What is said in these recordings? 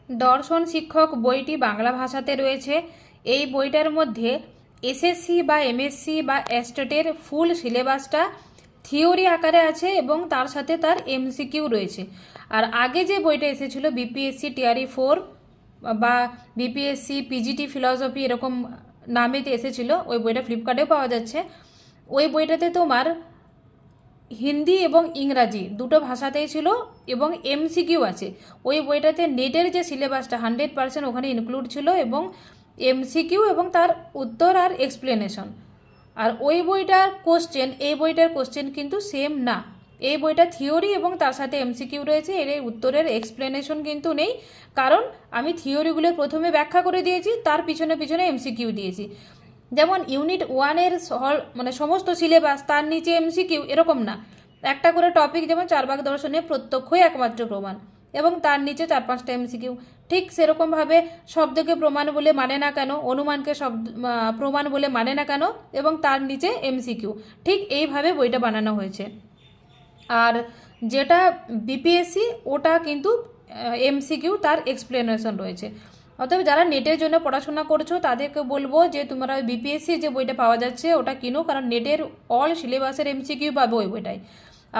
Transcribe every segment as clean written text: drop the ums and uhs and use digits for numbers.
দর্শন শিক্ষক বইটি বাংলা ভাষাতে রয়েছে। এই বইটার মধ্যে এসএসসি বা এমএসসি বা এস্টেটের ফুল সিলেবাসটা থিওরি আকারে আছে এবং তার সাথে তার এমসিকিউ রয়েছে। আর আগে যে বইটা এসেছিল বিপিএসসি টিআরই 4 বা বিপিএসসি পিজিটি ফিলসফি এরকম নামেতে এসেছিল, ওই বইটা ফ্লিপকার্টেও পাওয়া যাচ্ছে। ওই বইটাতে তোমার হিন্দি এবং ইংরাজি দুটো ভাষাতেই ছিল এবং এমসিকিউ আছে। ওই বইটাতে নেটের যে সিলেবাসটা 100% ওখানে ইনক্লুড ছিল এবং এমসিকিউ এবং তার উত্তর আর এক্সপ্লেনেশন। আর ওই বইটার কোশ্চেন এই বইটার কোশ্চেন কিন্তু সেম না। এই বইটা থিওরি এবং তার সাথে এমসিকিউ রয়েছে, এর উত্তরের এক্সপ্লেনেশন কিন্তু নেই, কারণ আমি থিওরিগুলো প্রথমে ব্যাখ্যা করে দিয়েছি, তার পিছনে পিছনে এমসিকিউ দিয়েছি। যেমন ইউনিট 1-এর মানে সমস্ত সিলেবাস, তার নিচে এমসিকিউ, এরকম না। একটা করে টপিক, যেমন চারবাক দর্শনে প্রত্যক্ষই একমাত্র প্রমাণ এবং তার নিচে 4-5টা এমসিকিউ। ঠিক সেরকমভাবে শব্দকে প্রমাণ বলে মানে না কেন, অনুমানকে প্রমাণ বলে মানে না কেন, এবং তার নিচে এমসিকিউ। ঠিক এইভাবে বইটা বানানো হয়েছে। আর যেটা বিপিএসসি ওটা কিন্তু এমসিকিউ তার এক্সপ্লেনেশন রয়েছে। অতএব যারা নেটের জন্য পড়াশোনা করছো তাদেরকে বলবো যে তোমরা বিপিএসসি যে বইটা পাওয়া যাচ্ছে ওটা কিনো, কারণ নেটের অল সিলেবাসের এমসিকিউ পাবে ওই বইটায়।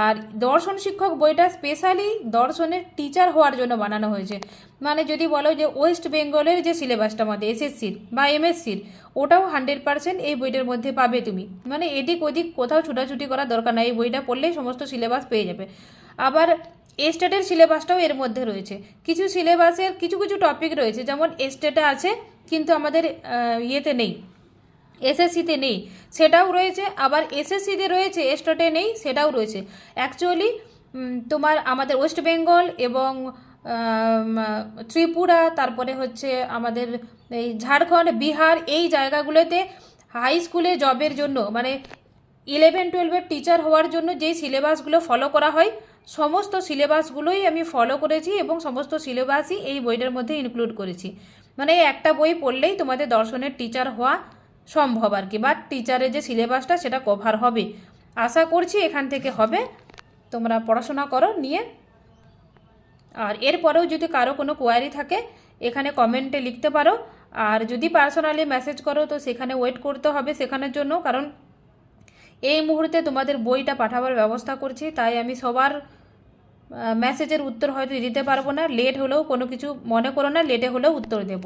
আর দর্শন শিক্ষক বইটা স্পেশালি দর্শনের টিচার হওয়ার জন্য বানানো হয়েছে। মানে যদি বলো যে ওয়েস্ট বেঙ্গলের যে সিলেবাসটা আমাদের এসএসসির বা এমএসসির, ওটাও 100% এই বইটার মধ্যে পাবে তুমি। মানে এদিক ওদিক কোথাও ছুটাছুটি করার দরকার নাই, এই বইটা পড়লেই সমস্ত সিলেবাস পেয়ে যাবে। আবার এস্টেটের সিলেবাসটাও এর মধ্যে রয়েছে। কিছু সিলেবাসের কিছু কিছু টপিক রয়েছে, যেমন এস্টেটে আছে কিন্তু আমাদের ইয়েতে নেই, এসএসসিতে নেই, সেটাও রয়েছে। আবার এসএসসিতে রয়েছে, এস্টেটে নেই, সেটাও রয়েছে। অ্যাকচুয়ালি তোমার আমাদের ওয়েস্ট বেঙ্গল এবং ত্রিপুরা, তারপরে হচ্ছে আমাদের এই ঝাড়খণ্ড, বিহার, এই জায়গাগুলোতে হাই স্কুলে জবের জন্য, মানে 11-12-এর টিচার হওয়ার জন্য যেই সিলেবাসগুলো ফলো করা হয়, সমস্ত সিলেবাসগুলোই আমি ফলো করেছি এবং সমস্ত সিলেবাসই এই বইটার মধ্যে ইনক্লুড করেছি। মানে একটা বই পড়লেই তোমাদের দর্শনের টিচার হওয়া সম্ভব আর কি, বা টিচারের যে সিলেবাসটা সেটা কভার হবে। আশা করছি এখান থেকে হবে, তোমরা পড়াশোনা করো নিয়ে। আর এরপরেও যদি কারো কোনো কোয়ারি থাকে এখানে কমেন্টে লিখতে পারো। আর যদি পার্সোনালি মেসেজ করো তো সেখানে ওয়েট করতে হবে সেখানের জন্য, কারণ এই মুহূর্তে তোমাদের বইটা পাঠাবার ব্যবস্থা করছি, তাই আমি সবার মেসেজের উত্তর হয়তো দিতে পারবো না। লেট হলেও কোনো কিছু মনে করো না, লেটে হলেও উত্তর দেব।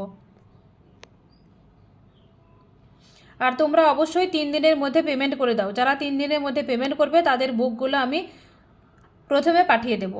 আর তোমরা অবশ্যই 3 দিনের মধ্যে পেমেন্ট করে দাও। যারা 3 দিনের মধ্যে পেমেন্ট করবে তাদের বুকগুলো আমি প্রথমে পাঠিয়ে দেবো।